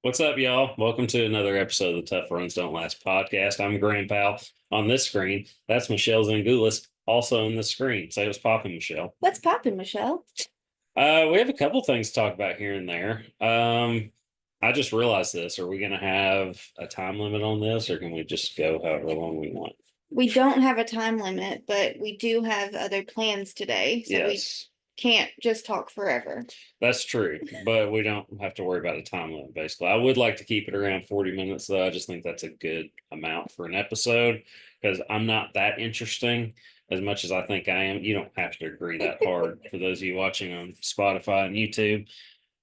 What's up, y'all? Welcome to another episode of the Tough Runs Don't Last podcast. I'm Grandpal on this screen. That's Michelle Zangulis, also on the screen. Say what's popping, Michelle. What's poppin', Michelle? We have a couple things to talk about here and there. I just realized this. Are we going to have a time limit on this, or can we just go however long we want? We don't have a time limit, but we do have other plans today, so we Yes, can't just talk forever. that's true, but we don't have to worry about a time limit, basically. I would like to keep it around 40 minutes, though. I just think that's a good amount for an episode because I'm not that interesting as much as I think I am. You don't have to agree that hard for those of you watching on Spotify and YouTube.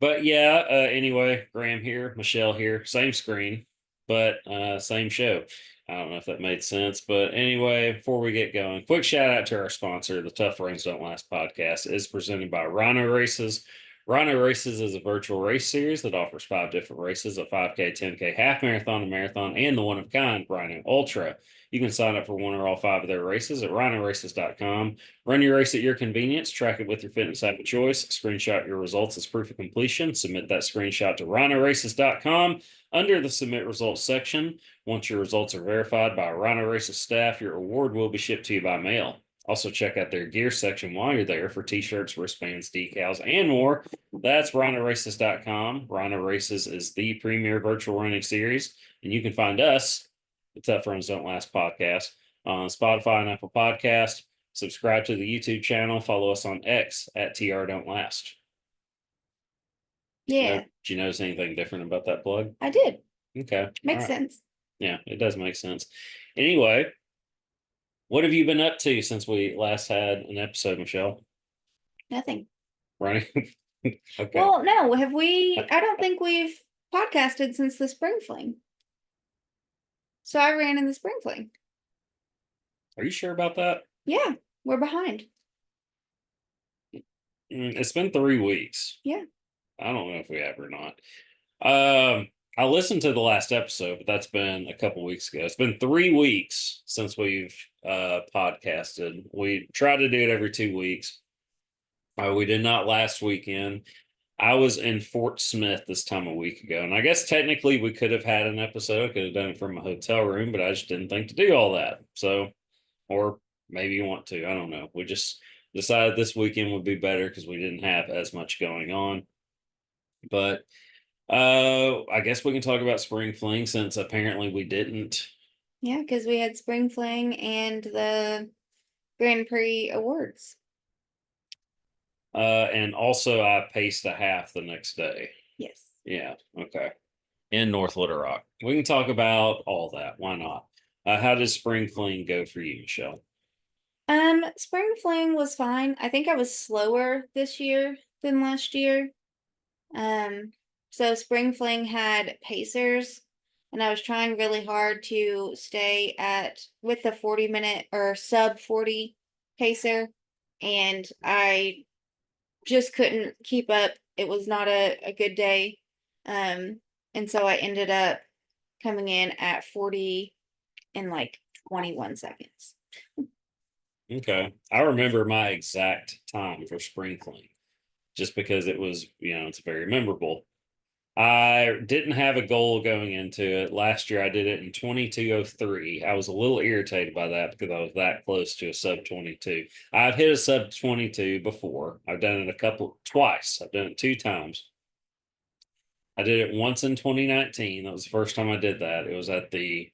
But yeah, anyway, Graham here, Michelle here, same screen, but same show. I don't know if that made sense, but anyway, before we get going, quick shout out to our sponsor. The Tough Runs Don't Last podcast is presented by Rhino Races. Rhino Races is a virtual race series that offers 5 different races: a 5K, 10K, half marathon, a marathon, and the one of kind Rhino Ultra. You can sign up for one or all 5 of their races at rhinoraces.com. Run your race at your convenience, track it with your fitness app of choice, screenshot your results as proof of completion, submit that screenshot to rhinoraces.com under the submit results section. Once your results are verified by Rhino Races staff, your award will be shipped to you by mail. Also, check out their gear section while you're there for t-shirts, wristbands, decals, and more. That's rhinoraces.com. Rhino Races is the premier virtual running series, and you can find us, the Tough Runs Don't Last podcast, on Spotify and Apple Podcast. Subscribe to the YouTube channel. Follow us on X at TR Don't Last. Yeah, Did you notice anything different about that plug? I did. Okay. All Makes right. sense. Yeah, it does make sense. Anyway, what have you been up to since we last had an episode, Michelle? Nothing. Running. Okay. Well, no, have we? I don't think we've podcasted since the Spring Fling. So I ran in the Spring Fling. Are you sure about that? Yeah, we're behind. It's been 3 weeks. Yeah. I don't know if we have or not. I listened to the last episode, but that's been a couple weeks ago. It's been 3 weeks since we've podcasted. We try to do it every 2 weeks. We did not last weekend. I was in Fort Smith this time a week ago, and I guess technically we could have had an episode. I could have done it from a hotel room, but I just didn't think to do all that. So, or maybe you want to. I don't know. We just decided this weekend would be better because we didn't have as much going on. But I guess we can talk about Spring Fling since apparently we didn't. Yeah, because we had Spring Fling and the Grand Prix awards. And also I paced a half the next day. Yes. Yeah, okay. In North Little Rock. We can talk about all that. Why not? How does Spring Fling go for you, Michelle? Spring Fling was fine. I think I was slower this year than last year. So Spring Fling had pacers, and I was trying really hard to stay at with the 40-minute or sub 40 pacer, and I just couldn't keep up. It was not a good day. And so I ended up coming in at 40 in like 21 seconds. Okay. I remember my exact time for Spring Fling just because it was, it's very memorable. I didn't have a goal going into it. Last year I did it in 22:03. I was a little irritated by that because I was that close to a sub 22. I've hit a sub 22 before. I've done it twice. I've done it 2 times. I did it once in 2019. That was the first time I did that. It was at the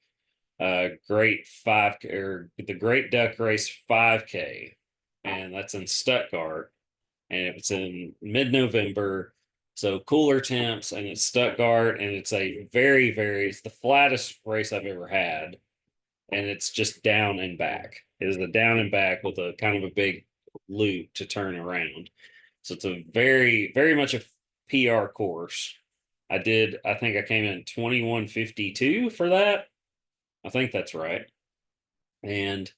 Great Duck Race 5K, and that's in Stuttgart, and it's in mid-November, so cooler temps, and it's Stuttgart, and it's it's the flattest race I've ever had, and it's just down and back. It is a down and back with a kind of a big loop to turn around. So it's a very much a PR course. I think I came in 21:52 for that. I think that's right. And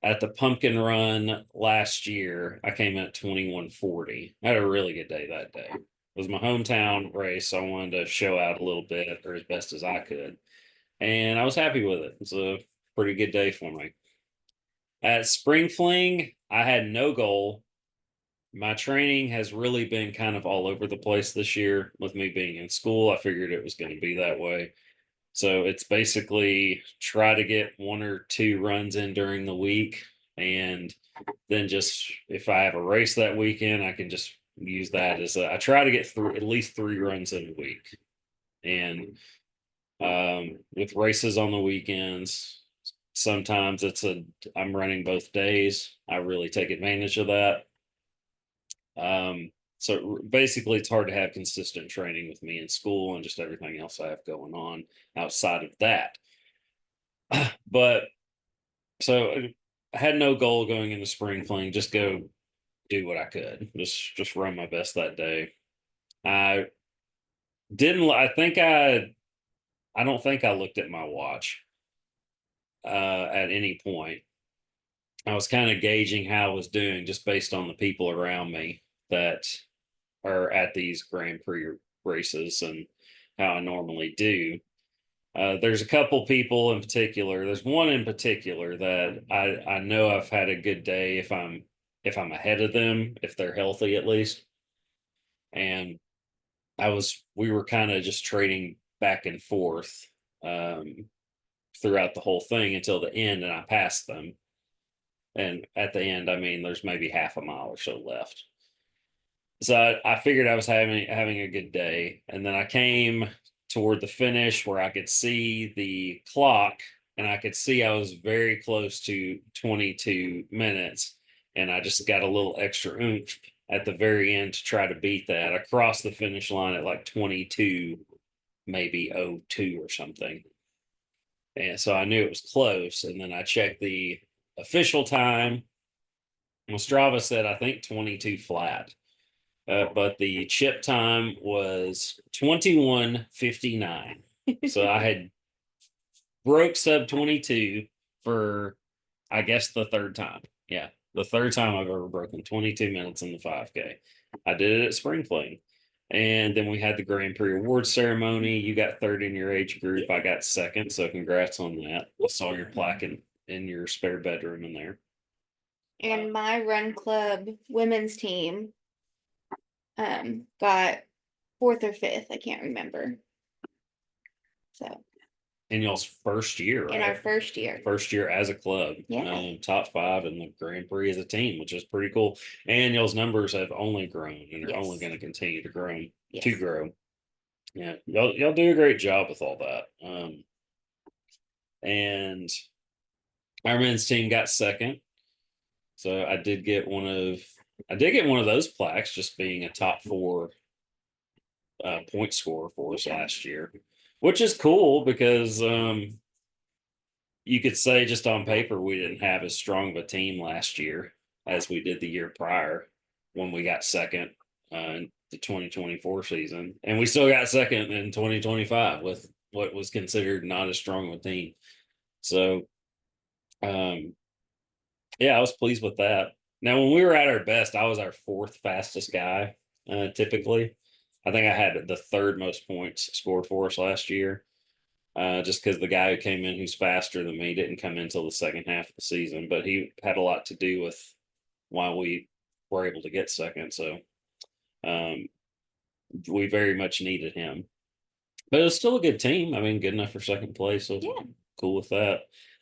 at the pumpkin run last year, I came in at 21:40. I had a really good day that day. It was my hometown race, so I wanted to show out a little bit or as best as I could. And I was happy with it. It's a pretty good day for me. At Spring Fling, I had no goal. my training has really been kind of all over the place this year with me being in school. I figured it was going to be that way. So it's basically try to get 1 or 2 runs in during the week. And then just if I have a race that weekend, I can just use that as I try to get through at least 3 runs in a week. And with races on the weekends, sometimes I'm running both days. I really take advantage of that. So basically, it's hard to have consistent training with me in school and just everything else I have going on outside of that. But so I had no goal going into spring fling, just go do what I could, just run my best that day. I didn't. I don't think I looked at my watch at any point. I was kind of gauging how I was doing just based on the people around me that are at these Grand Prix races and how I normally do. There's a couple people in particular. There's one in particular that I know I've had a good day if I'm ahead of them, if they're healthy at least. And we were kind of just trading back and forth um, throughout the whole thing until the end, and I passed them. And at the end, I mean, there's maybe half a mile or so left. So I figured I was having a good day, and then I came toward the finish where I could see the clock, and I could see I was very close to 22 minutes, and I just got a little extra oomph at the very end to try to beat that. I crossed the finish line at like 22, maybe 02 or something, and so I knew it was close. And then I checked the official time. Well, Strava said I think 22 flat. But the chip time was 21:59. So I had broke sub 22 for, I guess, the third time. Yeah, the third time I've ever broken 22 minutes in the 5K. I did it at Spring Fling. And then we had the Grand Prix award ceremony. You got third in your age group. I got second. So congrats on that. I saw your plaque in your spare bedroom in there. And my run club women's team got fourth or fifth, I can't remember. So In y'all's first year, right? in our first year. First year as a club. Yeah. Top 5 in the Grand Prix as a team, which is pretty cool. And y'all's numbers have only grown and are only Yes. going to continue to grow. Yes. To grow. Yeah, y'all do a great job with all that. And our men's team got second. So I did get one of those plaques, just being a top 4 point scorer for us last year, which is cool because you could say just on paper we didn't have as strong of a team last year as we did the year prior when we got second in the 2024 season, and we still got second in 2025 with what was considered not as strong of a team. So, um, yeah, I was pleased with that. Now, when we were at our best, I was our 4th fastest guy. Typically, I think I had the 3rd most points scored for us last year. Just because the guy who came in who's faster than me didn't come in until the second half of the season, but he had a lot to do with why we were able to get second. So um, we very much needed him, but it was still a good team. I mean, good enough for second place. So Yeah. cool with that.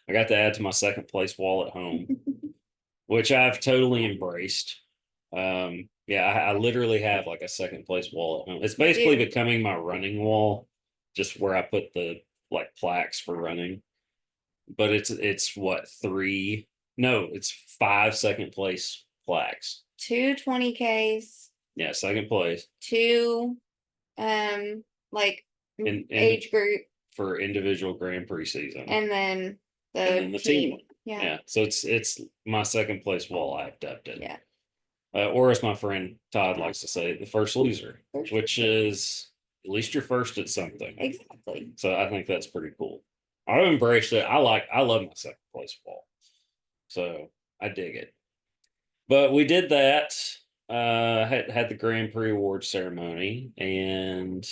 I got to add to my second place wall at home, which I've totally embraced. Yeah, I literally have like a second place wall at home. It's basically becoming my running wall, just where I put the like plaques for running. But it's what 3? No, it's 5 second place plaques. 2 20Ks. Yeah, second place. 2 like age group for individual Grand Prix season, and then the team one. Yeah. So it's my second place wall, I've dubbed it. Yeah. Or as my friend Todd likes to say, the first loser, which is at least you're first at something. Exactly. So I think that's pretty cool. I've embraced it. I love my second place wall. So I dig it. But we did that. Had the Grand Prix award ceremony, and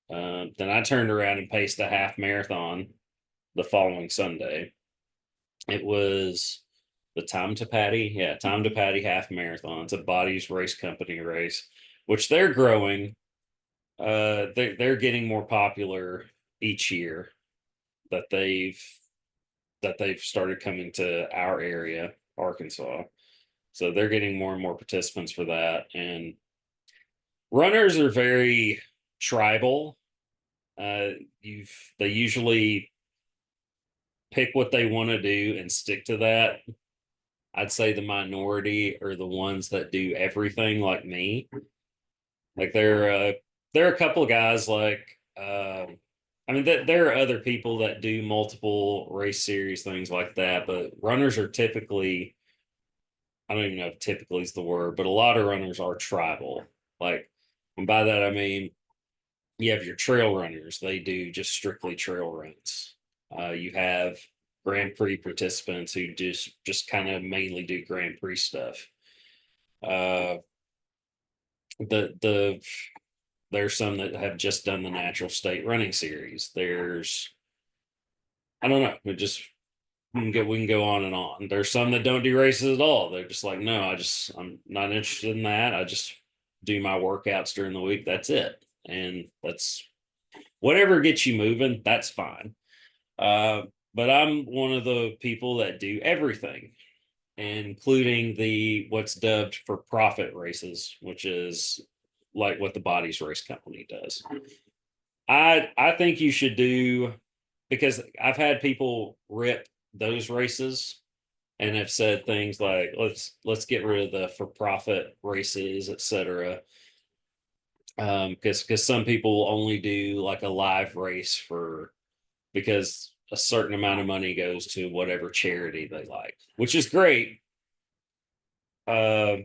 then I turned around and paced a half marathon the following Sunday. It was the Time to Patty. Yeah, Time to Patty half marathon. It's a Bodies Race Company race, which they're growing. They're getting more popular each year that they've started coming to our area, Arkansas. So they're getting more and more participants for that. And runners are very tribal. Uh, you've they usually pick what they want to do and stick to that. I'd say the minority are the ones that do everything like me. Like there are a couple of guys like I mean there are other people that do multiple race series things like that, but runners are typically, I don't even know if typically is the word, but a lot of runners are tribal. Like, and by that I mean you have your trail runners, they do just strictly trail runs. You have Grand Prix participants who just kind of mainly do Grand Prix stuff. Uh, the there's some that have just done the natural state running series. There's, I don't know, it just we can go on and on. There's some that don't do races at all. They're just like, no, I'm not interested in that. I just do my workouts during the week. That's it. And that's whatever gets you moving, that's fine. Uh, but I'm one of the people that do everything, including the what's dubbed for profit races, which is like what the Bodies Race Company does. I think you should do, because I've had people rip those races and have said things like let's get rid of the for profit races, etc. Because some people only do like a live race for, because a certain amount of money goes to whatever charity they like, which is great. Uh,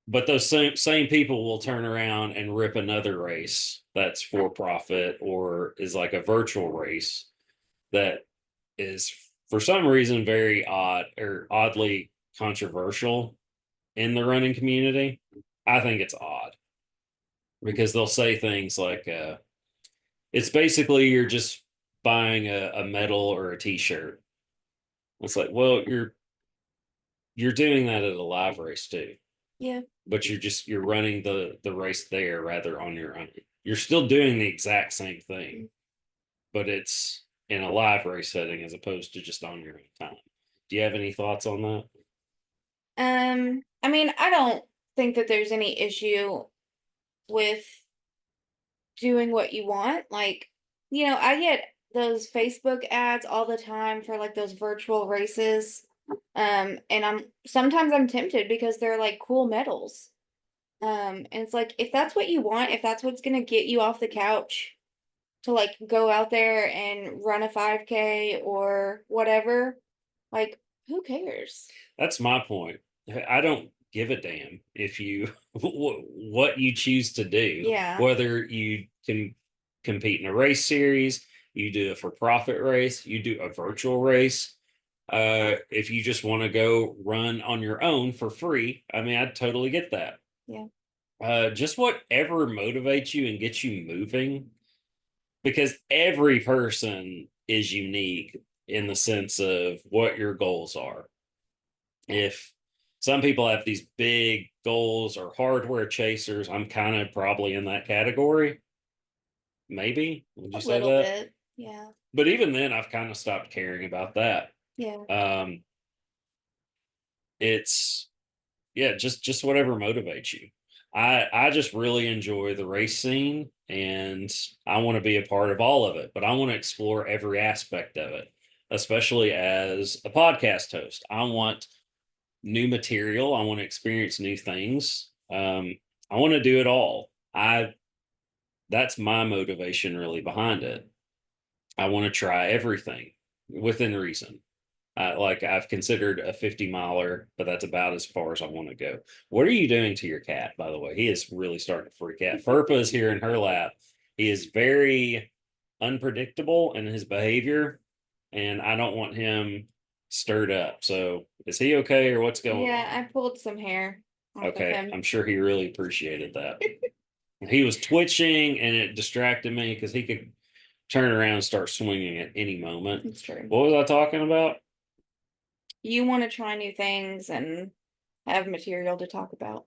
but those same people will turn around and rip another race that's for profit or is like a virtual race that is for some reason very odd or oddly controversial in the running community. I think it's odd because they'll say things like it's basically you're just buying a medal or a t-shirt. It's like, well, you're doing that at a live race too, Yeah. but you're running the race there rather on your own. You're still doing the exact same thing, but it's in a live race setting as opposed to just on your own time. Do you have any thoughts on that? I mean, I don't think that there's any issue with doing what you want. Like, I get those Facebook ads all the time for like those virtual races. And I'm tempted because they're like cool medals. And it's like if that's what you want, if that's what's gonna get you off the couch to like go out there and run a 5K or whatever, like who cares? That's my point. I don't give a damn if you what you choose to do, Yeah. whether you can compete in a race series, you do a for profit race, you do a virtual race. If you just want to go run on your own for free, I mean, I totally get that. Yeah. Just whatever motivates you and gets you moving, because every person is unique in the sense of what your goals are. If some people have these big goals or hardware chasers, I'm kind of probably in that category. Maybe. Would A you say little that? bit. Yeah. But even then, I've kind of stopped caring about that. Yeah. Um, it's yeah, just whatever motivates you. I just really enjoy the race scene and I want to be a part of all of it, but I want to explore every aspect of it, especially as a podcast host. I want new material. I want to experience new things. I want to do it all. I That's my motivation really behind it. I want to try everything within reason. Like I've considered a 50 miler, but that's about as far as I want to go. What are you doing to your cat, by the way? He is really starting to freak out. Furpa is here in her lap. He is very unpredictable in his behavior, and I don't want him stirred up. So is he okay or what's going Yeah, on? I pulled some hair off of Okay, him. I'm sure he really appreciated that. He was twitching and it distracted me because he could turn around and start swinging at any moment. It's true. What was I talking about? you want to try new things and have material to talk about.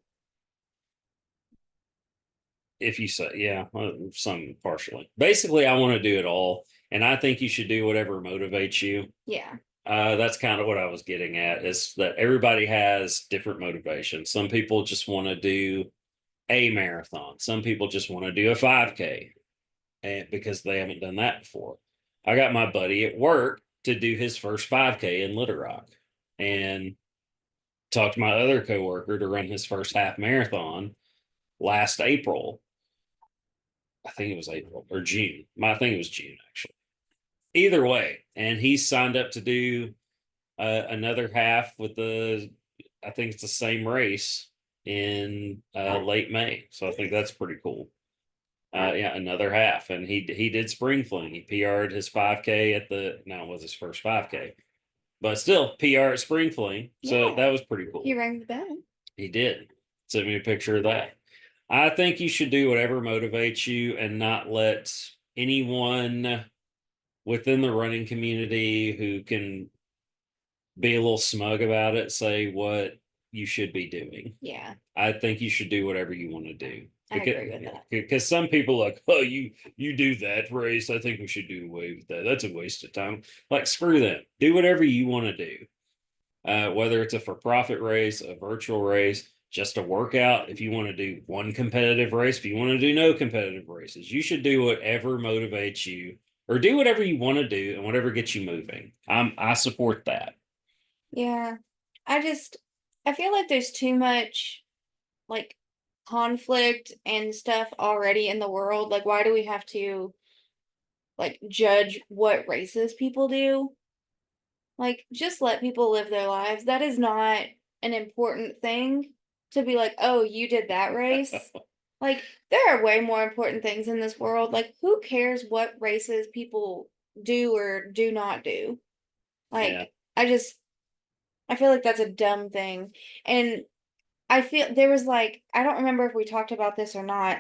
If you say, yeah, some partially. Basically, I want to do it all, and I think you should do whatever motivates you. Yeah. That's kind of what I was getting at, is that everybody has different motivations. Some people just want to do a marathon. Some people just want to do a 5K, and because they haven't done that before. I got my buddy at work to do his first 5K in Little Rock, and talked to my other coworker to run his first half marathon last April. I think it was April or June. I think it was June, actually. Either way, and he's signed up to do another half with I think it's the same race in late May. So I think that's pretty cool. Yeah, another half, and he did Spring Fling. He PR'd his 5K at the now it was his first 5K, but still PR at Spring Fling. So Yeah. that was pretty cool. He rang the bell. He did. Send me a picture of that. I think you should do whatever motivates you and not let anyone within the running community who can be a little smug about it say what you should be doing. Yeah. I think you should do whatever you want to do. I agree with that. Because some people are like, oh, you do that race. I think we should do away with that. That's a waste of time. Like, screw them. Do whatever you want to do. Whether it's a for-profit race, a virtual race, just a workout. If you want to do one competitive race, if you want to do no competitive races, you should do whatever motivates you, or do whatever you want to do and whatever gets you moving. I support that. Yeah. I feel like there's too much like conflict and stuff already in the world. Like, why do we have to like judge what races people do? Like, just let people live their lives. That is not an important thing to be like, oh, you did that race. Like, there are way more important things in this world. Like, who cares what races people do or do not do? Yeah. Like, I feel like that's a dumb thing. And I feel there was like, I don't remember if we talked about this or not,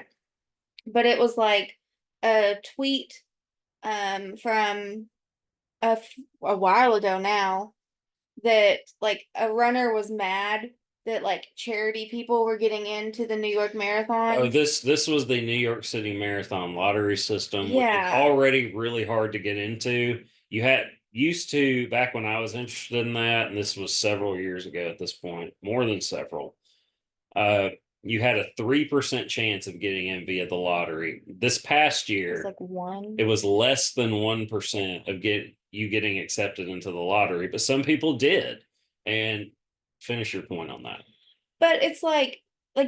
but it was like a tweet from a while ago now that like a runner was mad that like charity people were getting into the New York Oh, Marathon. this was the New York City Marathon lottery system, which is Yeah. already really hard to get into. You had used to back when I was interested in that, and this was several years ago at this point, more than several. Uh, you had a 3% chance of getting in via the lottery. This past It was year, like one. it was less than 1% of getting accepted into the lottery, but some people did. And finish your point on that. But it's like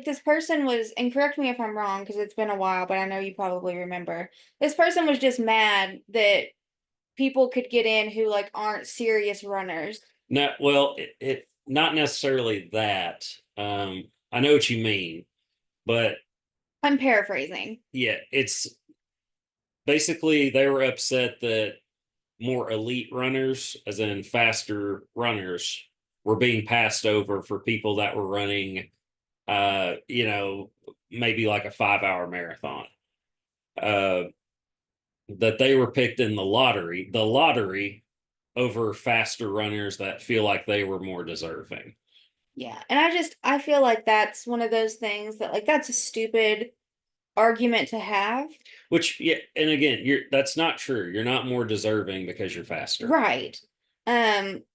this person was, and correct me if I'm wrong because it's been a while, but I know you probably remember. This person was just mad that people could get in who like aren't serious runners. No, well, it not necessarily that. I know what you mean, but I'm paraphrasing. yeah, it's basically they were upset that more elite runners, as in faster runners, were being passed over for people that were running, maybe like a 5 hour marathon. Uh, that they were picked in the lottery over faster runners that feel like they were more deserving. Yeah. And I feel like that's one of those things that like that's a stupid argument to have. Which, yeah, and again, that's not true. You're not more deserving because you're faster. Right.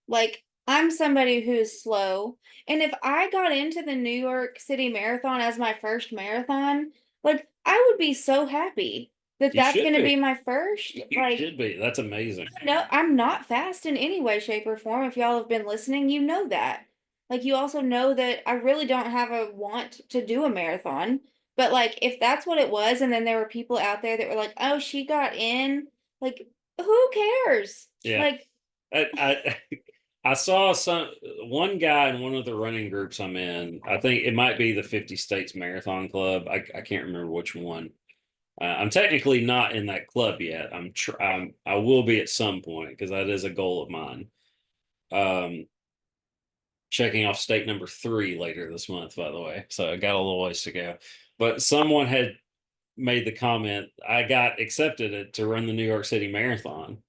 Like I'm somebody who's slow, and if I got into the New York City Marathon as my first marathon, like I would be so happy that You that's should going to be be. my first. You Like, should be. That's amazing. no, I'm not fast in any way, shape, or form. If y'all have been listening, you know that. Like, you also know that I really don't have a want to do a marathon. But like, if that's what it was, and then there were people out there that were like, "Oh, she got in," like, who cares? Yeah. Like, I I saw one guy in one of the running groups I'm in. I think it might be the 50 States Marathon Club. I can't remember which one. I'm technically not in that club yet. I will be at some point because that is a goal of mine. Um, checking off state number 3 later this month, by the way. So I got a little ways to go. But someone had made the comment, I got accepted to run the New York City Marathon,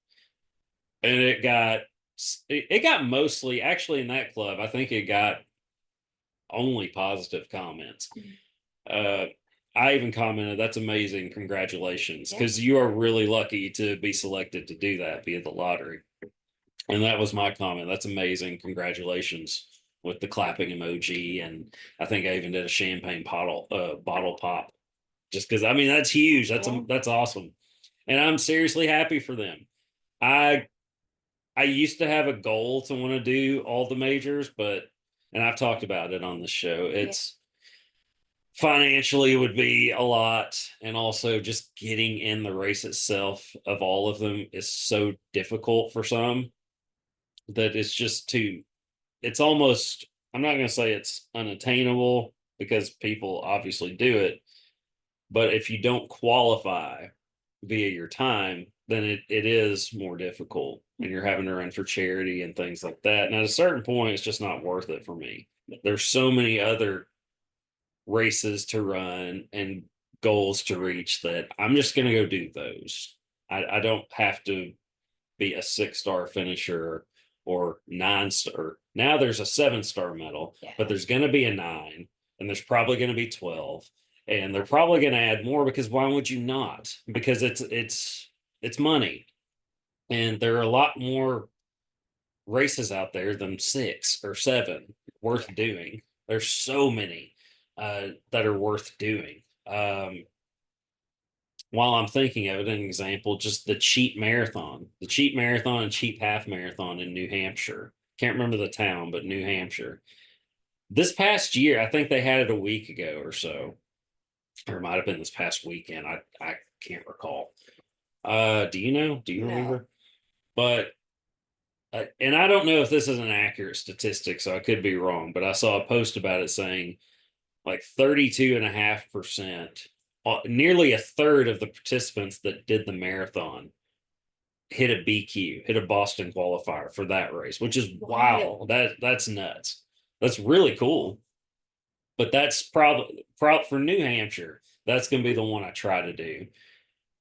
and it got It got mostly actually in that club. I think it got only positive comments. Mm. Uh, I even commented, "That's amazing, congratulations," Yeah. because you are really lucky to be selected to do that via the lottery. And that was my comment. "That's amazing, congratulations," with the clapping emoji, and I think I even did a champagne bottle pop, just because I mean that's huge. Yeah. That's awesome, and I'm seriously happy for them. I I used to have a goal to want to do all the majors, but and I've talked about it on the show. Yeah. It's financially would be a lot, and also just getting in the race itself of all of them is so difficult for some that it's just too it's almost, I'm not going to say it's unattainable because people obviously do it, but if you don't qualify via your time, then it is more difficult, and you're having to run for charity and things like that. And at a certain point, it's just not worth it for me. There's so many other races to run and goals to reach that I'm just going to go do those. I don't have to be a 6-star finisher or 9-star. Now there's a 7-star medal, Yeah. but there's going to be a 9, and there's probably going to be 12, and they're probably going to add more because why would you not? Because it's money, and there are a lot more races out there than 6 or 7 worth doing. There's so many that are worth doing. While I'm thinking of it, an example, just the cheap marathon and cheap half marathon in New Hampshire. Can't remember the town, but New Hampshire. This past year, I think they had it a week ago or so, or it might have been this past weekend. I can't recall. Do you know? Do you No. remember? But and I don't know if this is an accurate statistic, so I could be wrong, but I saw a post about it saying like 32.5%, nearly a third of the participants that did the marathon hit a BQ, hit a Boston qualifier for that race, which is wow. Wild. That's nuts. That's really cool. But that's probably for New Hampshire. That's going to be the one I try to do.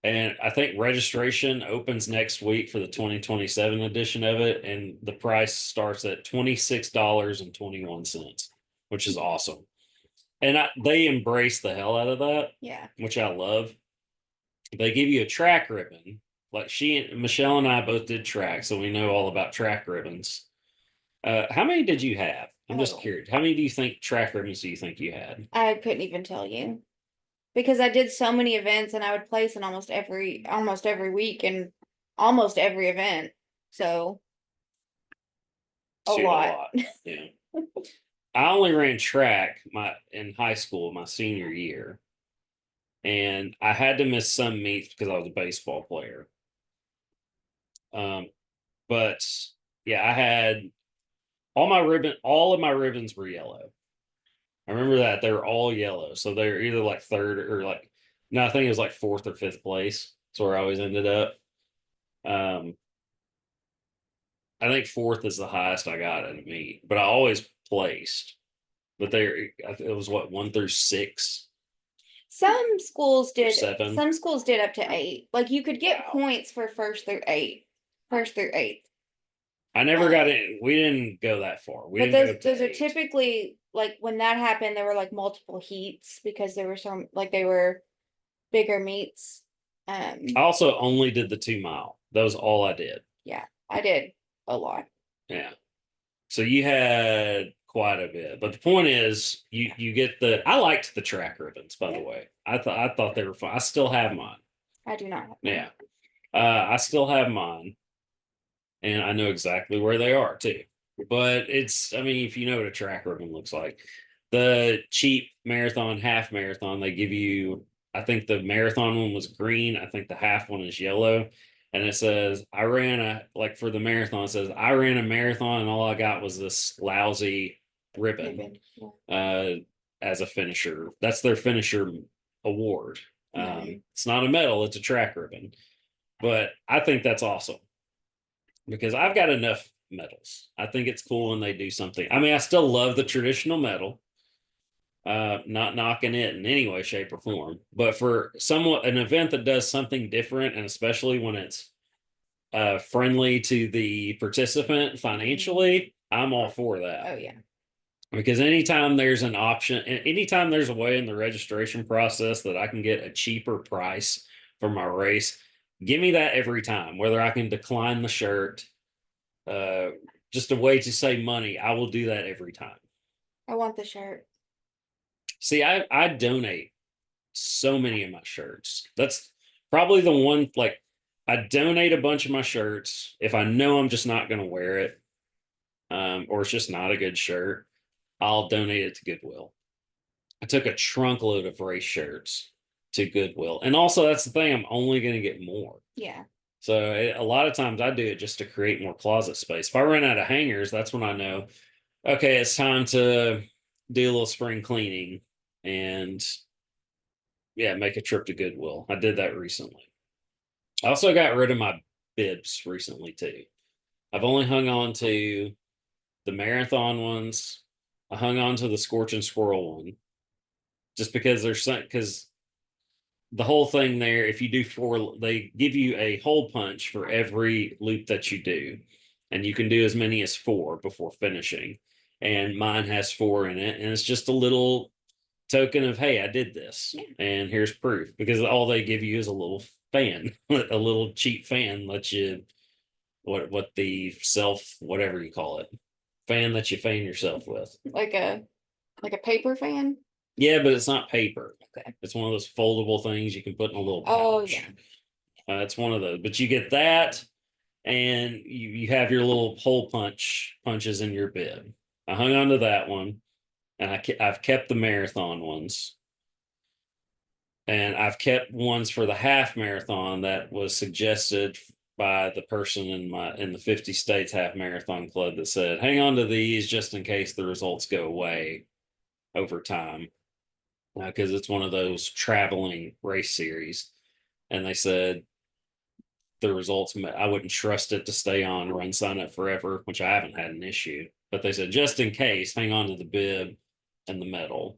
And I think registration opens next week for the 2027 edition of it, and the price starts at $26.21, which is awesome. And they embrace the hell out of that, Yeah. which I love. They give you a track ribbon. Like Michelle and I both did track, so we know all about track ribbons. How many did you have? I'm just Oh, curious. How many do you think track ribbons do you think you had? I couldn't even tell you because I did so many events and I would place in almost every week and almost every event. So a Shoot, a lot. lot. Yeah. I only ran track in high school my senior year, and I had to miss some meets because I was a baseball player. Um, but yeah, I had all of my ribbons were yellow. I remember that they were all yellow, so they're either like third or like no, I think it was like fourth or fifth place. That's where I always ended up. Um, I think fourth is the highest I got in a meet, but I always placed. But it was what 1 through 6 or 7. Some schools did up to 8. Like you could get Wow. points for first through 8. First through 8. I never got in. We didn't go that far. We But didn't go those to are 8. typically like when that happened, there were like multiple heats because there were some like they were bigger meets. I also only did the 2 mile. That was all I did. Yeah, I did a lot. Yeah. So you had quite a bit. But the point is you get I liked the track ribbons, by the way. I thought they were fun. I still have mine. I do not have mine. Yeah. I still have mine, and I know exactly where they are too. But I mean, if you know what a track ribbon looks like, the cheap marathon, half marathon, they give you, I think the marathon one was green. I think the half one is yellow. And it says, like for the marathon, it says, I ran a marathon and all I got was this lousy ribbon Ribbon. Yeah. as a finisher. That's their finisher award. Right. It's not a medal, it's a track ribbon. But I think that's awesome because I've got enough medals. I think it's cool when they do something. I mean, I still love the traditional medal. Not knocking it in any way, shape, or form. But for somewhat an event that does something different, and especially when it's friendly to the participant financially, I'm all for Oh that. yeah. Because anytime there's an option, anytime there's a way in the registration process that I can get a cheaper price for my race, give me that every time. Whether I can decline the shirt, uh, just a way to save money, I will do that every time. I want the shirt. See, I donate so many of my shirts. That's probably the one. Like, I donate a bunch of my shirts if I know I'm just not going to wear it, or it's just not a good shirt. I'll donate it to Goodwill. I took a trunk load of race shirts to Goodwill, and also that's the thing. I'm only going to get more. Yeah. So a lot of times I do it just to create more closet space. If I run out of hangers, that's when I know, okay, it's time to do a little spring cleaning and yeah, make a trip to Goodwill. I did that recently. I also got rid of my bibs recently too. I've only hung on to the marathon ones. I hung on to the scorch and squirrel one just because there's some, because the whole thing there, if you do four, they give you a hole punch for every loop that you do, and you can do as many as four before finishing. And mine has four in it, and it's just a little token of, hey, I did this, and here's proof. Because all they give you is a little fan, a little cheap fan, let you what the self whatever you call it, fan that you fan yourself with. Like a paper fan. Yeah, but it's not paper. Okay. It's one of those foldable things you can put in a little Oh pouch. yeah. It's one of those, but you get that, and you have your little hole punches in your bib. I hung on to that one, and I've kept the marathon ones, and I've kept ones for the half marathon that was suggested by the person in the 50 states half marathon club that said, hang on to these just in case the results go away over time, because it's one of those traveling race series. And they said the results, I wouldn't trust it to stay on run sign up forever, which I haven't had an issue. But they said, just in case, hang on to the bib and the medal.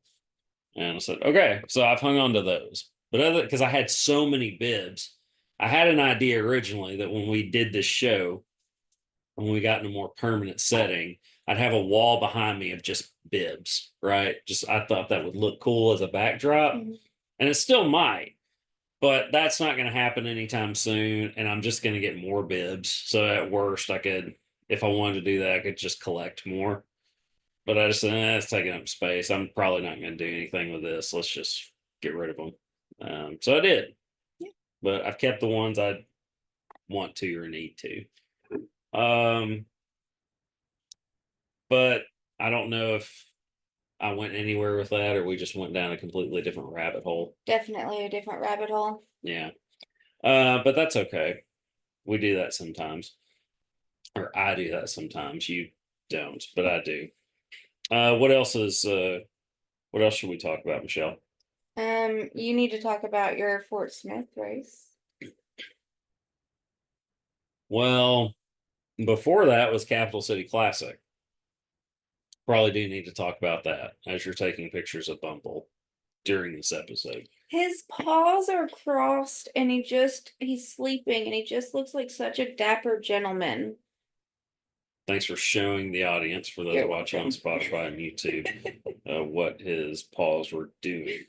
And I said, okay. So I've hung on to those. But other, because I had so many bibs, I had an idea originally that when we did this show, when we got in a more permanent setting, I'd have a wall behind me of just bibs, right? Just I thought that would look cool as a backdrop. Mhm. And it still might, but that's not going to happen anytime soon. And I'm just going to get more bibs. So at worst, I could, if I wanted to do that, I could just collect more. But I just said, it's taking up space. I'm probably not going to do anything with this. Let's just get rid of them. So I did. Yeah. But I've kept the ones I want to or need to. Um, but I don't know if I went anywhere with that or we just went down a completely different rabbit hole. Definitely a different rabbit hole. Yeah. But that's okay. We do that sometimes. Or I do that sometimes. You don't, but I do. What else is what else should we talk about, Michelle? You need to talk about your Fort Smith race. Well, before that was Capital City Classic. Probably do need to talk about that as you're taking pictures of Bumble during this episode. His paws are crossed and he's sleeping and he just looks like such a dapper gentleman. Thanks for showing the audience, for those You're watching on welcome. Spotify and YouTube, what his paws were doing.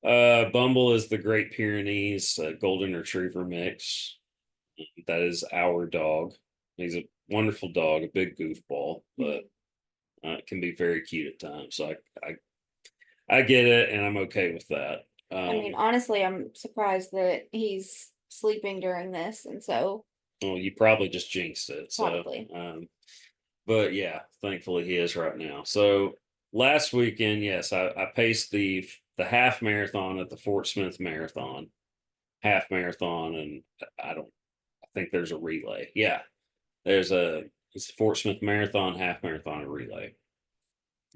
Bumble is the Great Pyrenees Golden Retriever mix. That is our dog. He's a wonderful dog, a big goofball, but can be very cute at times. So I get it, and I'm okay with that. I mean, honestly, I'm surprised that he's sleeping during this, and so Well, you probably just jinxed it. So, probably. but yeah, thankfully he is right now. So last weekend, yes, I paced the half marathon at the Fort Smith Marathon, half marathon, and I think there's a relay. Yeah, it's a Fort Smith Marathon, half marathon, and relay.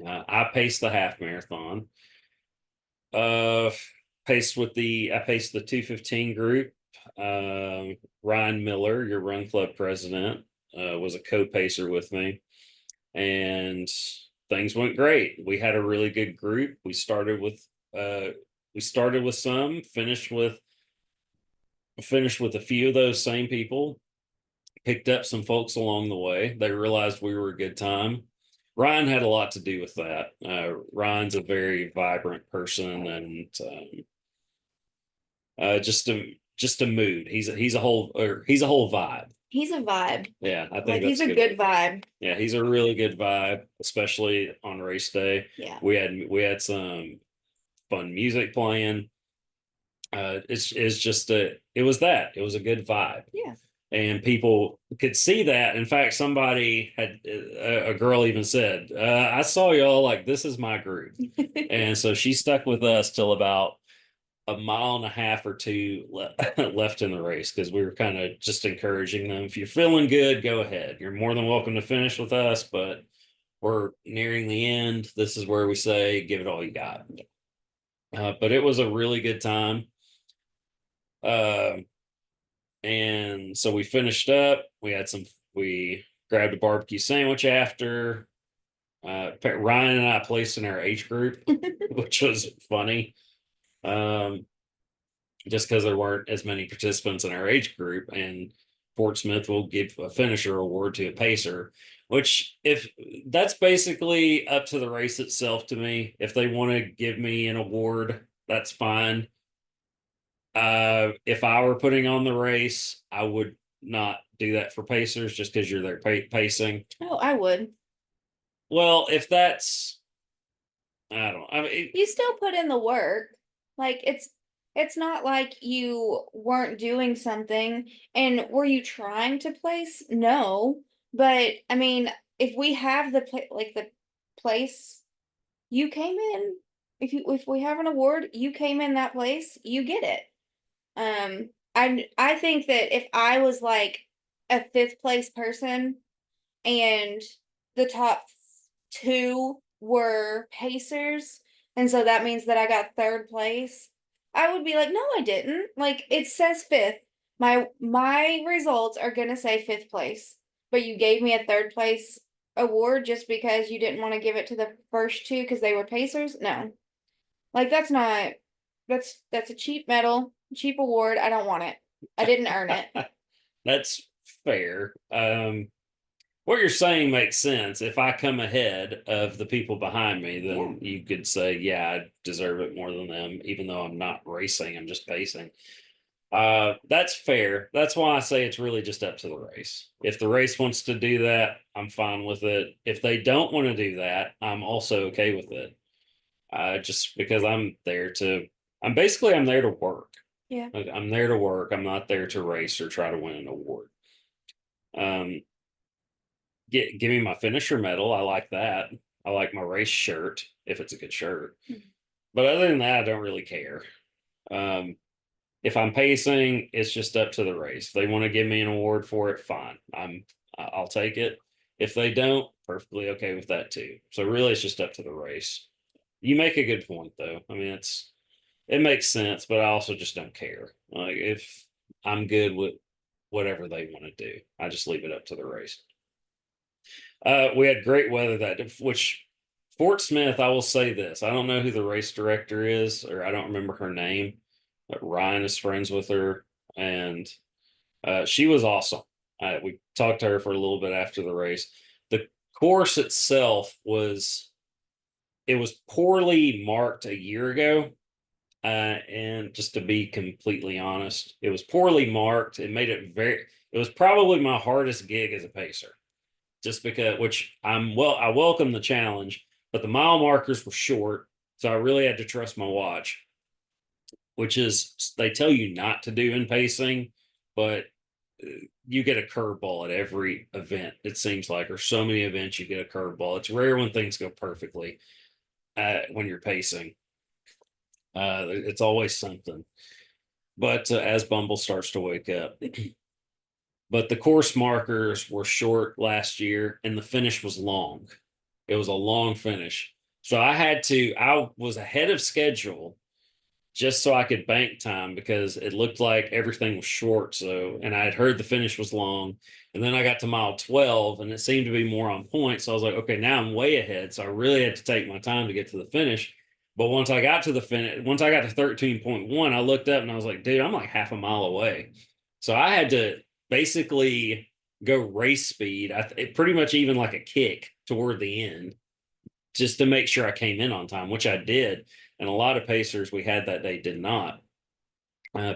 I paced the half marathon. Uh, I paced the 215 group. Ryan Miller, your run club president, was a co-pacer with me, and things went great. We had a really good group. We started with some, finished with a few of those same people, picked up some folks along the way. They realized we were a good time. Ryan had a lot to do with that. Ryan's a very vibrant person, and just a mood. He's a whole vibe. He's a vibe. Yeah, I think Like he's that's a good vibe. Yeah, he's a really good vibe, especially on race day. Yeah. We had some fun music playing. It's just it was a good vibe. Yeah. And people could see that. In fact, somebody had a girl even said, "I saw y'all like this is my group," and so she stuck with us till about a mile and a half or two left in the race because we were kind of just encouraging them. If you're feeling good, go ahead. You're more than welcome to finish with us, but we're nearing the end. This is where we say, give it all you got. But it was a really good time. And so we finished up. We grabbed a barbecue sandwich after. Ryan and I placed in our age group, which was funny. Just because there weren't as many participants in our age group, and Fort Smith will give a finisher award to a pacer, which if that's basically up to the race itself to me. If they want to give me an award, that's fine. If I were putting on the race, I would not do that for pacers just because you're there pacing. Oh, I would. Well, if that's, I don't. I mean, you still put in the work. Like it's not like you weren't doing something. And were you trying to place? No, but I mean, if we have the place, you came in. If we have an award, you came in that place, you get it. I think that if I was like a fifth place person and the top two were pacers, and so that means that I got third place, I would be like, no, I didn't. Like it says fifth. My results are gonna say fifth place, but you gave me a third place award just because you didn't want to give it to the first two because they were pacers. No, like that's not that's a cheap medal, cheap award. I don't want it. I didn't earn it. That's fair. What you're saying makes sense. If I come ahead of the people behind me, then you could say, yeah, I deserve it more than them, even though I'm not racing, I'm just pacing. That's fair. That's why I say it's really just up to the race. If the race wants to do that, I'm fine with it. If they don't want to do that, I'm also okay with it. Just because I'm there to work. Yeah. I'm there to work. I'm not there to race or try to win an award. Give me my finisher medal. I like that. I like my race shirt if it's a good shirt. Mhm. But other than that, I don't really care. If I'm pacing, it's just up to the race. If they want to give me an award for it, fine. I'll take it. If they don't, perfectly okay with that too. So really, it's just up to the race. You make a good point though. I mean, it makes sense, but I also just don't care. Like if I'm good with whatever they want to do, I just leave it up to the race. We had great weather which Fort Smith, I will say this. I don't know who the race director is, or I don't remember her name, but Ryan is friends with her, and she was awesome. We talked to her for a little bit after the race. The course itself was poorly marked a year ago. And just to be completely honest, it was poorly marked. It was probably my hardest gig as a pacer, just because, I welcome the challenge, but the mile markers were short. So I really had to trust my watch, which is, they tell you not to do in pacing, but you get a curveball at every event, it seems like, or so many events you get a curveball. It's rare when things go perfectly when you're pacing. It's always something. But as Bumble starts to wake up, but the course markers were short last year, and the finish was long. It was a long finish, so I was ahead of schedule just so I could bank time because it looked like everything was short. So, and I had heard the finish was long, and then I got to mile 12, and it seemed to be more on point. So I was like, okay, now I'm way ahead. So I really had to take my time to get to the finish. But once I got to 13.1, I looked up and I was like, dude, I'm like half a mile away. So I had to basically go race speed. Pretty much even like a kick toward the end, just to make sure I came in on time, which I did. And a lot of pacers we had that day did not,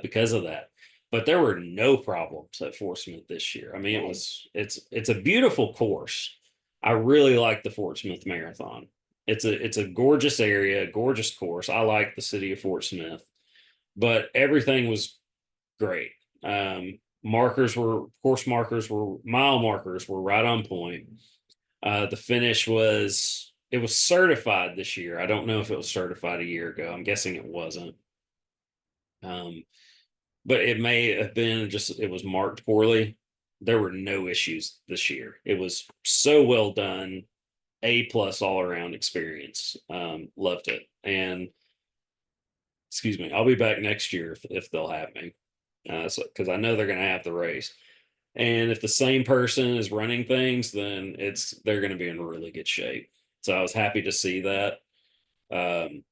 because of that. But there were no problems at Fort Smith this year. I mean, it's a beautiful course. I really like the Fort Smith Marathon. It's a gorgeous area, gorgeous course. I like the city of Fort Smith, but everything was great. Course markers were mile markers were right on point. The finish was certified this year. I don't know if it was certified a year ago. I'm guessing it wasn't. Um, but it may have been just it was marked poorly. There were no issues this year. It was so well done. A plus all around experience. Loved it. And excuse me, I'll be back next year if they'll have me. Because I know they're going to have the race. And if the same person is running things, then they're going to be in really good shape. So I was happy to see that. Um,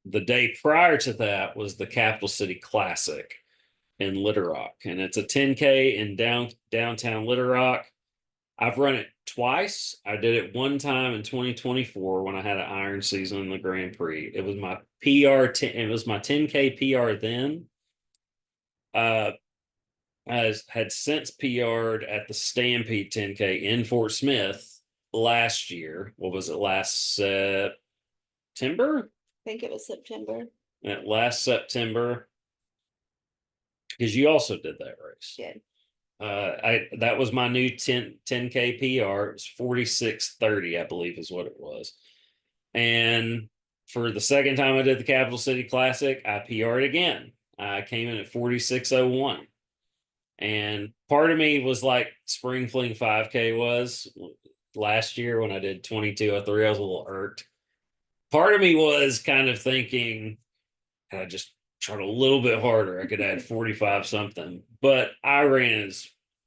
the day prior to that was the Capital City Classic in Little Rock, and it's a 10K in downtown Little Rock. I've run it twice. I did it one time in 2024 when I had an iron season in the Grand Prix. It was my PR. It was my 10K PR then. I had since PR'd at the Stampede 10K in Fort Smith last year. What was it? Last September? I think it was September. Last September, because you also did that race. Yeah. That was my new 10K PR. It was 46:30, I believe, is what it was. And for the second time I did the Capital City Classic, I PR'd again. I came in at 46:01. And part of me was like Spring Fling 5K was last year when I did 22:03. I was a little irked. Part of me was kind of thinking, and I just tried a little bit harder. I could add 45 something, but I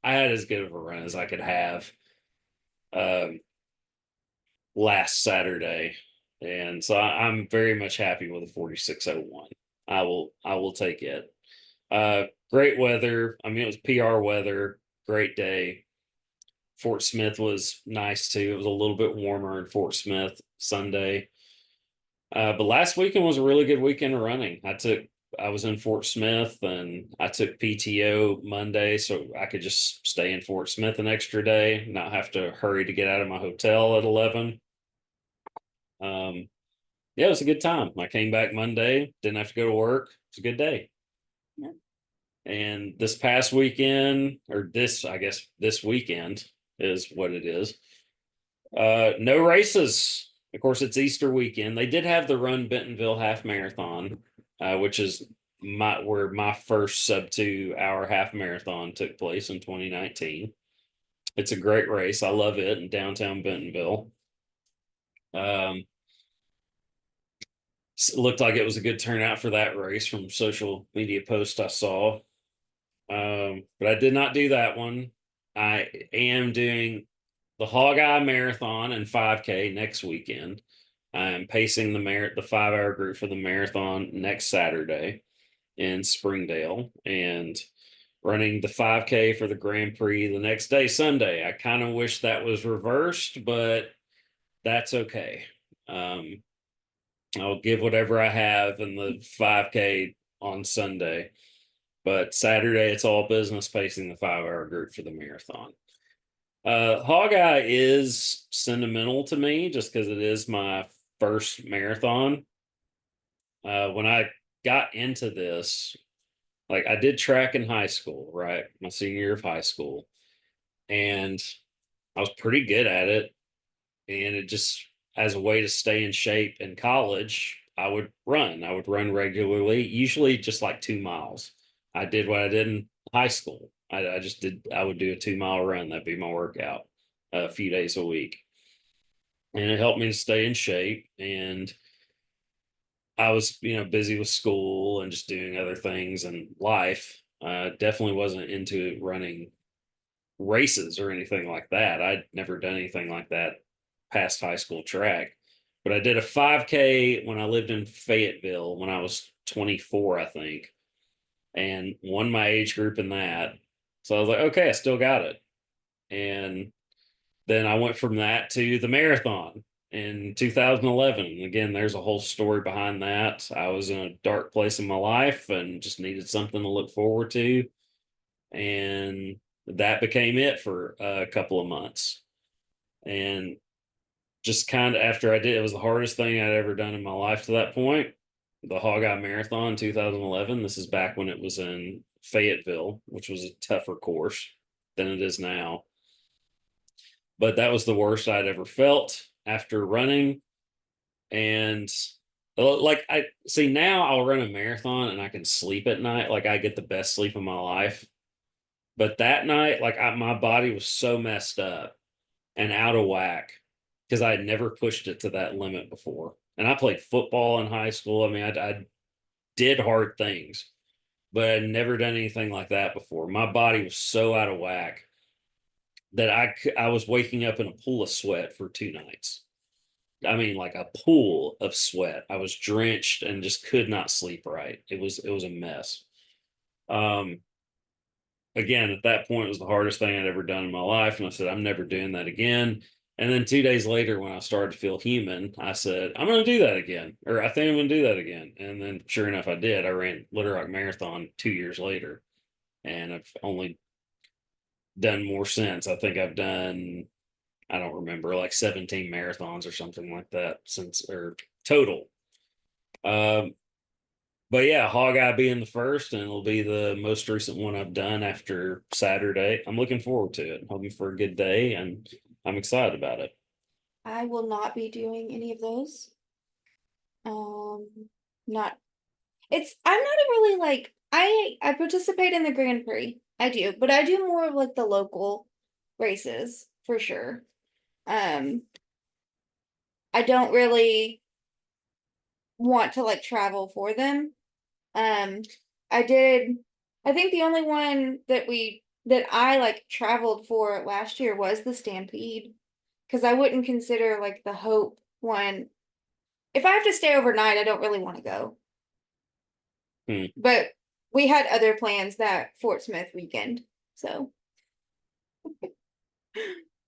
had as good of a run as I could have um, last Saturday. And so I'm very much happy with the 46:01. I will take it. Great weather. I mean, it was PR weather, great day. Fort Smith was nice too. It was a little bit warmer in Fort Smith Sunday. But last weekend was a really good weekend of running. I was in Fort Smith and I took PTO Monday so I could just stay in Fort Smith an extra day, not have to hurry to get out of my hotel at 11. Yeah, it was a good time. I came back Monday, didn't have to go to work. It's a good day. Yeah. And this past weekend, or I guess this weekend is what it is. No races. Of course, it's Easter weekend. They did have the Run Bentonville Half Marathon, which is where my first sub-2 hour half marathon took place in 2019. It's a great race. I love it in downtown Bentonville. It looked like it was a good turnout for that race from social media posts I saw. But I did not do that one. I am doing the Hogeye Marathon and 5K next weekend. I'm pacing the 5 hour group for the marathon next Saturday in Springdale and running the 5K for the Grand Prix the next day, Sunday. I kind of wish that was reversed, but that's okay. I'll give whatever I have in the 5K on Sunday. But Saturday, it's all business pacing the 5 hour group for the marathon. Hogeye is sentimental to me just because it is my first marathon. When I got into this, like I did track in high school, right? My senior year of high school. And I was pretty good at it. And it just, as a way to stay in shape in college, I would run. I would run regularly, usually just like 2 miles. I did what I did in high school. I would do a 2 mile run. That'd be my workout a few days a week. And it helped me to stay in shape. And I was, busy with school and just doing other things in life. Definitely wasn't into running races or anything like that. I'd never done anything like that past high school track. But I did a 5K when I lived in Fayetteville when I was 24, I think, and won my age group in that. So I was like, okay, I still got it. And then I went from that to the marathon in 2011. And again, there's a whole story behind that. I was in a dark place in my life and just needed something to look forward to. And that became it for a couple of months. And just kind of after I did, it was the hardest thing I'd ever done in my life to that point. The Hogeye Marathon 2011. This is back when it was in Fayetteville, which was a tougher course than it is now. But that was the worst I'd ever felt after running. And like I see now, I'll run a marathon and I can sleep at night. Like I get the best sleep of my life. But that night, like my body was so messed up and out of whack because I had never pushed it to that limit before. And I played football in high school. I mean, I did hard things, but I'd never done anything like that before. My body was so out of whack that I was waking up in a pool of sweat for 2 nights. I mean, like a pool of sweat. I was drenched and just could not sleep right. It was a mess. Um, Again, at that point, it was the hardest thing I'd ever done in my life, and I said, I'm never doing that again. And then 2 days later, when I started to feel human, I said, I'm going to do that again, or I think I'm going to do that again. And then, sure enough, I did. I ran Little Rock Marathon 2 years later, and I've only done more since. I think I've done, I don't remember, like 17 marathons or something like that since, or total. Um, but yeah, Hogeye being the first, and it'll be the most recent one I've done after Saturday. I'm looking forward to it. Hoping for a good day, and I'm excited about it. I will not be doing any of those. Um, not I'm not a really like I participate in the Grand Prix. I do, but I do more of like the local races for sure. Um, I don't really want to like travel for them. Um, I did I think the only one that I like traveled for last year was the Stampede because I wouldn't consider like the Hope one. If I have to stay overnight, I don't really want to go. Hmm. But we had other plans that Fort Smith weekend. So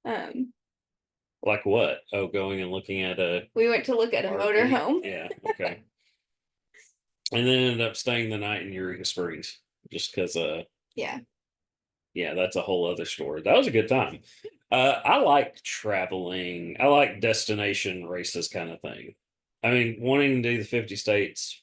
um Like what? Oh, going and looking at a we went to look at a RV? motorhome. Yeah, okay. And then ended up staying the night in Eureka Springs just because Yeah. yeah, that's a whole other story. That was a good time. I like traveling. I like destination races kind of thing. I mean, wanting to do the 50 states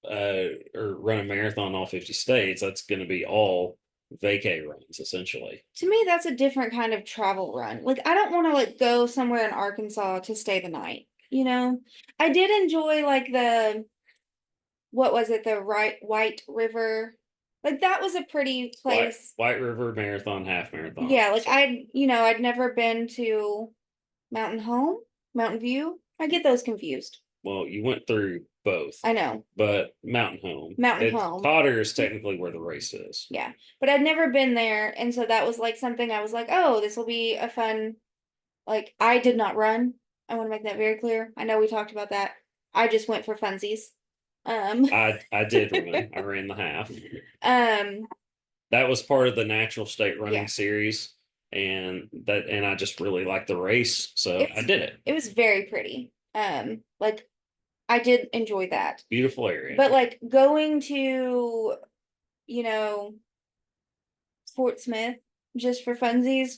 or run a marathon all 50 states, that's going to be all vacay runs essentially. To me, that's a different kind of travel run. Like I don't want to like go somewhere in Arkansas to stay the night, you know? I did enjoy like the what was it, the right White River. Like that was a pretty place. White River Marathon, half marathon. Yeah, like So, I'd never been to Mountain Home, Mountain View. I get those confused. well, you went through both, I know. but Mountain Home. Mountain It's Home. Cotter is technically where the race is. Yeah. But I'd never been there, and so that was like something I was like, "Oh, this will be a fun." Like I did not run. I want to make that very clear. I know we talked about that. I just went for funsies. Um I did run. I ran the half. um That was part of the natural state running yeah. series, and I just really liked the race, so I It's did it. it was very pretty. Like I did enjoy that. Beautiful area. But like going to, you know, Fort Smith just for funsies,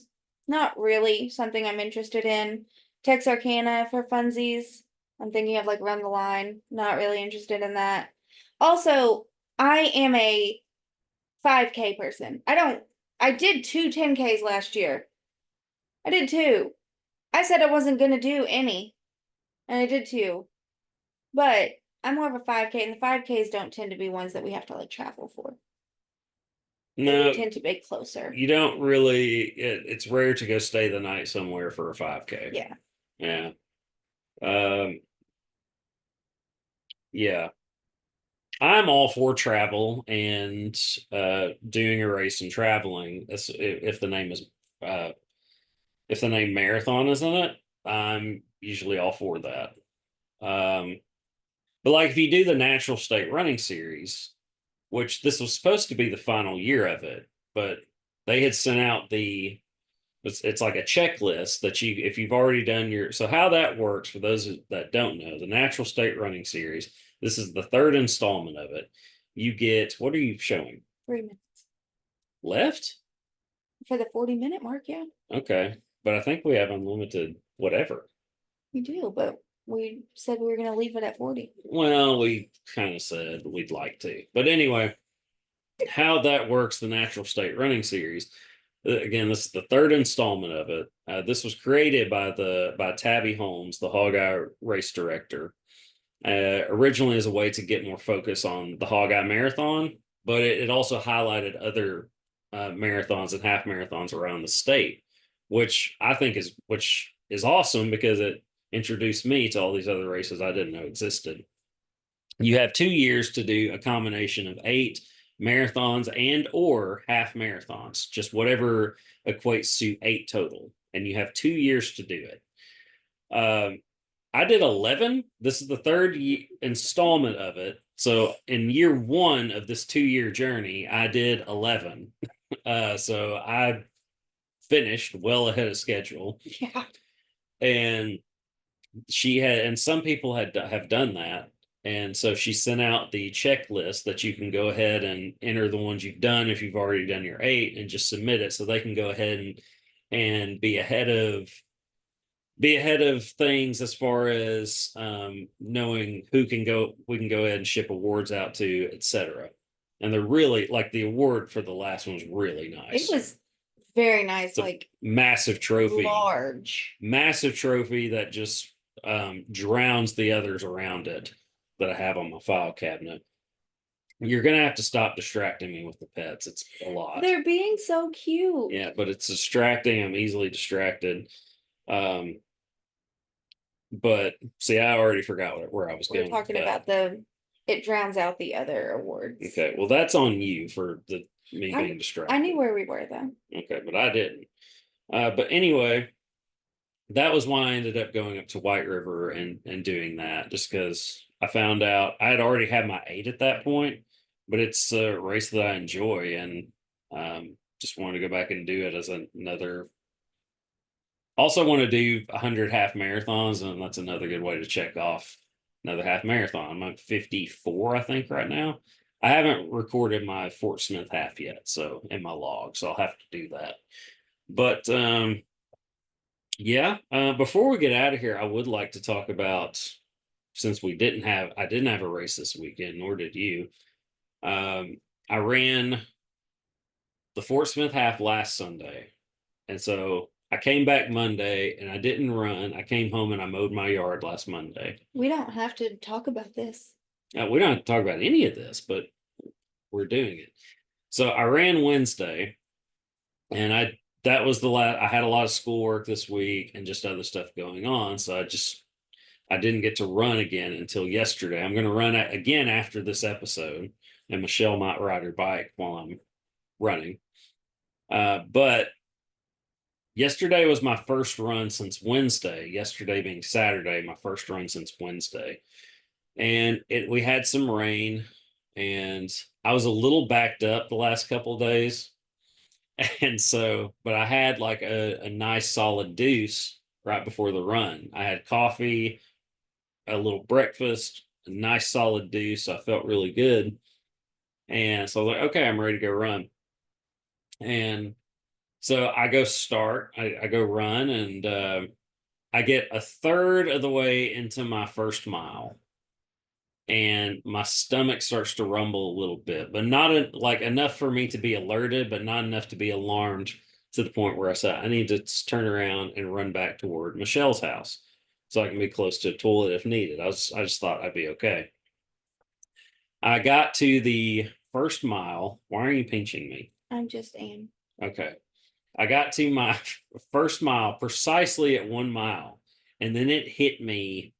not really something I'm interested in. Texarkana for funsies. I'm thinking of like Run the Line. Not really interested in that. Also, I am a 5K person. I did two 10Ks last year. I did two. I said I wasn't gonna do any, and I did two. But I'm more of a 5K, and the 5Ks don't tend to be ones that we have to like travel for. They No, tend to be closer. you don't really. It's rare to go stay the night somewhere for a 5K. Yeah. Yeah. Um, yeah. I'm all for travel and doing a race and traveling. If the name is uh, if the name marathon is in it, I'm usually all for that. Um, but like if you do the natural state running series, which this was supposed to be the final year of it, but they had sent out it's like a checklist that you, if you've already done your, so how that works for those that don't know, the Natural State Running Series, this is the third installment of it. You get, what are you showing? 3 minutes Left? for the 40-minute mark. Yeah, Okay. But I think we have unlimited whatever. we do, but we said we were going to leave it at 40. Well, we kind of said we'd like to. But anyway, how that works, the Natural State Running Series. Again, this is the third installment of it. This was created by Tabby Holmes, the Hogeye race director, originally as a way to get more focus on the Hogeye Marathon, but it also highlighted other marathons and half marathons around the state, which I think is awesome because it introduced me to all these other races I didn't know existed. You have 2 years to do a combination of 8 marathons and or half marathons, just whatever equates to 8 total, and you have 2 years to do it. I did 11. This is the third installment of it. So in year 1 of this 2-year journey, I did 11. So I finished well ahead of schedule. Yeah. And some people have done that. And so she sent out the checklist that you can go ahead and enter the ones you've done if you've already done your 8 and just submit it so they can go ahead and be ahead of things as far as knowing who can go, we can go ahead and ship awards out to, etc. And they're really, like, the award for the last one was really nice. It was very nice, it's like massive trophy, massive trophy that just drowns the others around it that I have on my file cabinet. You're gonna have to stop distracting me with the pets. It's a lot. They're being so cute. Yeah, but it's distracting. I'm easily distracted. But see, I already forgot where I was We're going. talking about it drowns out the other awards. Okay, well, that's on you for me being distracted. I knew where we were though. Okay, but I didn't. But anyway, that was why I ended up going up to White River and doing that, just because I found out I had already had my 8 at that point, but it's a race that I enjoy, and just wanted to go back and do it as another. Also want to do 100 half marathons, and that's another good way to check off another half marathon. I'm at 54, I think, right now. I haven't recorded my Fort Smith half yet, so in my log, so I'll have to do that. But yeah, before we get out of here, I would like to talk about, since I didn't have a race this weekend, nor did you. I ran the Fort Smith half last Sunday, and so I came back Monday and I didn't run. I came home and I mowed my yard last Monday. We don't have to talk about this. We don't have to talk about any of this, but we're doing it. So I ran Wednesday, and that was the last. I had a lot of schoolwork this week and just other stuff going on, so I didn't get to run again until yesterday. I'm going to run again after this episode, and Michelle might ride her bike while I'm running. But yesterday was my first run since Wednesday. Yesterday being Saturday, my first run since Wednesday. And we had some rain, and I was a little backed up the last couple of days. And so, but I had like a nice solid deuce right before the run. I had coffee, a little breakfast, a nice solid deuce. I felt really good. And so I was like, okay, I'm ready to go run. And so I go start, I go run, and I get a third of the way into my first mile, and my stomach starts to rumble a little bit, but not like enough for me to be alerted, but not enough to be alarmed to the point where I said, I need to turn around and run back toward Michelle's house so I can be close to a toilet if needed. I just thought I'd be okay. I got to the first mile. Why are you pinching me? I'm just Anne. Okay. I got to my first mile precisely at 1 mile, and then it hit me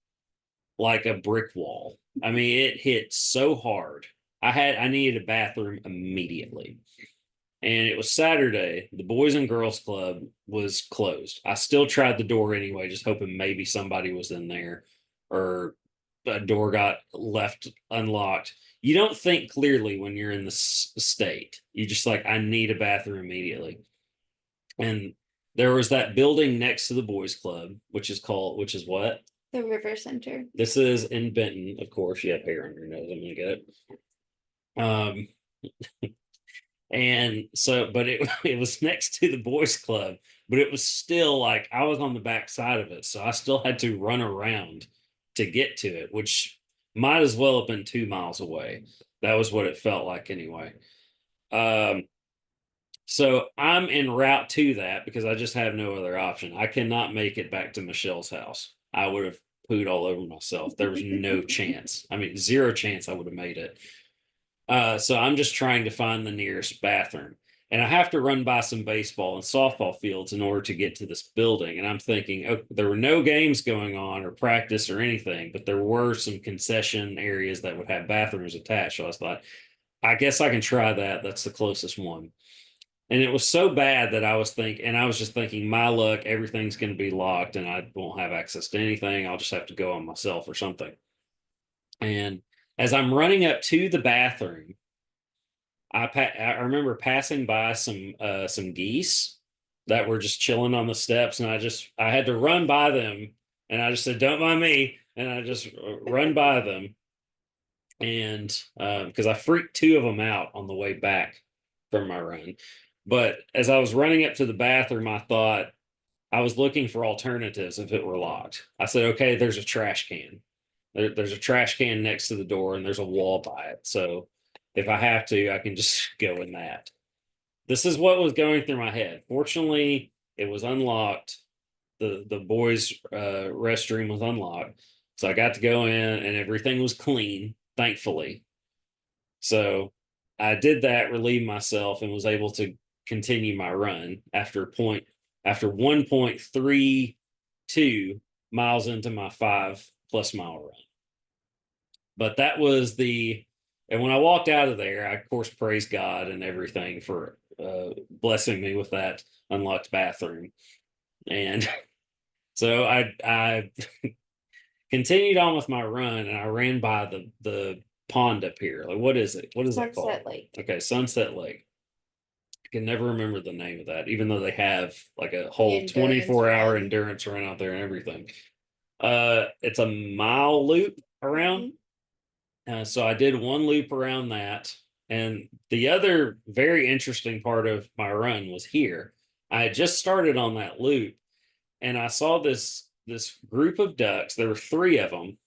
like a brick wall. I mean, it hit so hard. I needed a bathroom immediately. And it was Saturday. The Boys and Girls Club was closed. I still tried the door anyway, just hoping maybe somebody was in there or a door got left unlocked. you don't think clearly when you're in this state. You just like, I need a bathroom immediately. And there was that building next to the boys club, which is what? The River Center. This is in Benton, of course. You have hair on your nose. I'm gonna get it. Um, and so, but it it was next to the boys club, but it was still like I was on the back side of it, so I still had to run around to get to it, which might as well have been 2 miles away. That was what it felt like anyway. Um, so I'm en route to that because I just have no other option. I cannot make it back to Michelle's house. I would have pooed all over myself. There was no chance. I mean, zero chance I would have made it. So I'm just trying to find the nearest bathroom. And I have to run by some baseball and softball fields in order to get to this building. And I'm thinking, oh, there were no games going on or practice or anything, but there were some concession areas that would have bathrooms attached. So I thought, I guess I can try that. That's the closest one. And it was so bad that I was just thinking, my luck, everything's going to be locked and I won't have access to anything. I'll just have to go on myself or something. And as I'm running up to the bathroom, I remember passing by some geese that were just chilling on the steps, and I had to run by them, and I just said, "Don't mind me," and I just run by them, and because I freaked two of them out on the way back from my run. But as I was running up to the bathroom, I thought I was looking for alternatives if it were locked. I said, "Okay, there's a trash can." There's a trash can next to the door and there's a wall by it. So if I have to, I can just go in that. This is what was going through my head. Fortunately, it was unlocked. The boys' restroom was unlocked. So I got to go in and everything was clean, thankfully. So I did that, relieved myself, and was able to continue my run after 1.32 miles into my 5+ mile run. But that was and when I walked out of there, I of course praised God and everything for blessing me with that unlocked bathroom. And so I continued on with my run and I ran by the pond up here. Like, what is it? What is that called? Sunset Lake. Okay, Sunset Lake. I can never remember the name of that, even though they have like a whole 24-hour endurance run out there and everything. It's a mile loop around. Mm-hmm. So I did one loop around that. And the other very interesting part of my run was here. I had just started on that loop and I saw this group of ducks. There were three of them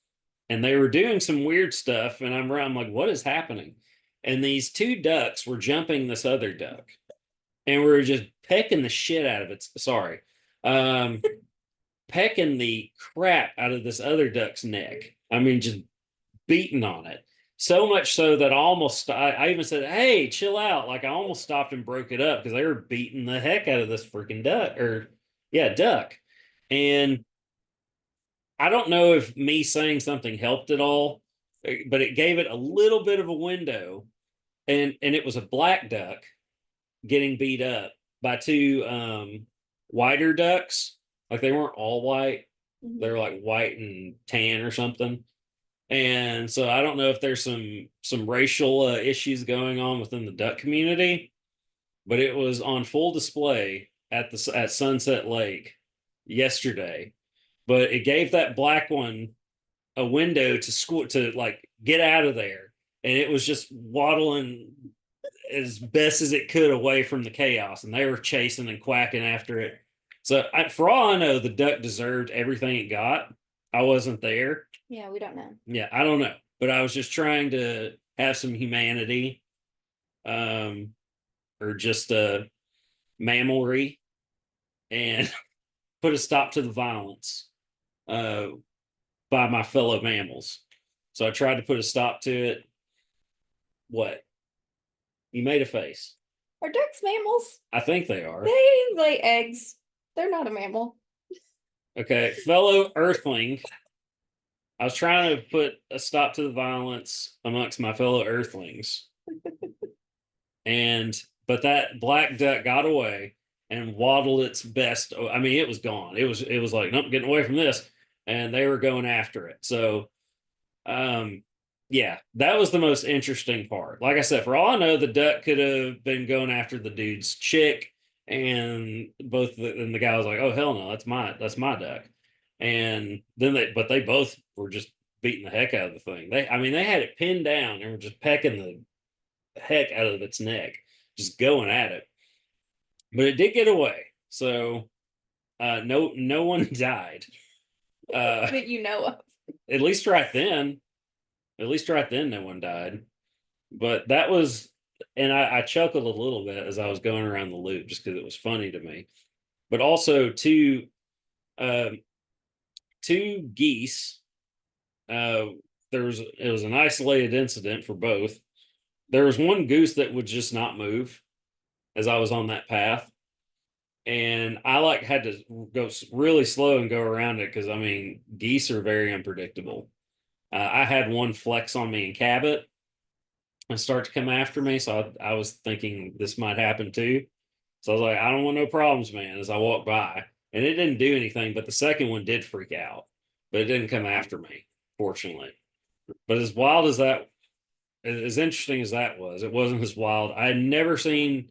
and they were doing some weird stuff. And I'm like, what is happening? And these two ducks were jumping this other duck and we were just pecking the shit out of it. Sorry. Pecking the crap out of this other duck's neck. I mean, just beating on it. So much so that I even said, "Hey, chill out." Like I almost stopped and broke it up because they were beating the heck out of this freaking duck. And I don't know if me saying something helped at all, but it gave it a little bit of a window. And it was a black duck getting beat up by two whiter ducks. Like they weren't all white. Mm-hmm. They were like white and tan or something. And so I don't know if there's some racial issues going on within the duck community, but it was on full display at Sunset Lake yesterday. But it gave that black one a window to like get out of there, and it was just waddling as best as it could away from the chaos, and they were chasing and quacking after it. So for all I know, the duck deserved everything it got. I wasn't there. Yeah, we don't know. Yeah, I don't know. But I was just trying to have some humanity, or just mammalry, and put a stop to the violence by my fellow mammals. So I tried to put a stop to it. What? You made a face. Are ducks mammals? I think they are. They lay eggs. They're not a mammal. Okay, fellow earthling. I was trying to put a stop to the violence amongst my fellow earthlings. But that black duck got away and waddled its best. I mean, it was gone. It was like, nope, getting away from this. And they were going after it. So Yeah, that was the most interesting part. Like I said, for all I know, the duck could have been going after the dude's chick, and and the guy was like, "Oh hell no, that's my duck." And then they both were just beating the heck out of the thing. I mean, they had it pinned down and were just pecking the heck out of its neck, just going at it. But it did get away, so no one died. Uh, That you know of. at least right then, no one died. But that was, and I chuckled a little bit as I was going around the loop just because it was funny to me. But also um, two geese. Uh, it was an isolated incident for both. There was one goose that would just not move as I was on that path, and I like had to go really slow and go around it because I mean geese are very unpredictable. I had one flex on me and Cabot and start to come after me, so I was thinking this might happen too. So I was like, I don't want no problems, man, as I walked by. And it didn't do anything, but the second one did freak out. But it didn't come after me, fortunately. But as wild as that, as interesting as that was, it wasn't as wild. I had never seen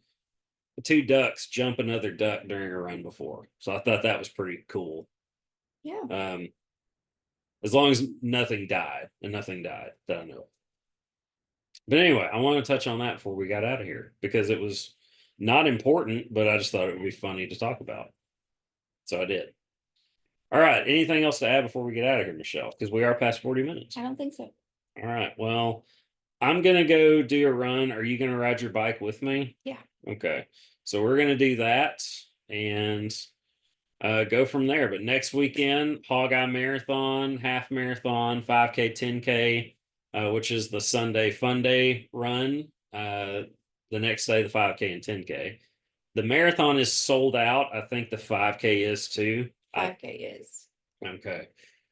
two ducks jump another duck during a run before. So I thought that was pretty cool. Yeah. Um, as long as nothing died, and nothing died that I know of. But anyway, I want to touch on that before we got out of here because it was not important, but I just thought it would be funny to talk about. So I did. All right. Anything else to add before we get out of here, Michelle? Because we are past 40 minutes. I don't think so. All right. Well, I'm going to go do a run. Are you going to ride your bike with me? Yeah. Okay. So we're going to do that and go from there. But next weekend, Hogeye Marathon, half marathon, 5K, 10K, which is the Sunday Fun Day run. The next day, the 5K and 10K. The marathon is sold out. I think the 5K is too. 5K is. Okay.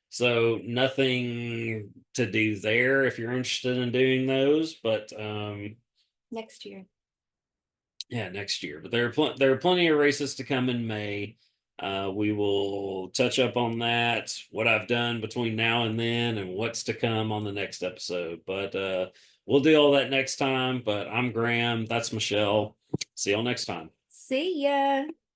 So nothing to do there if you're interested in doing those, but Next year. yeah, next year. But there are plenty of races to come in May. We will touch up on that, what I've done between now and then, and what's to come on the next episode. But we'll do all that next time. But I'm Graham. That's Michelle. See y'all next time. See ya.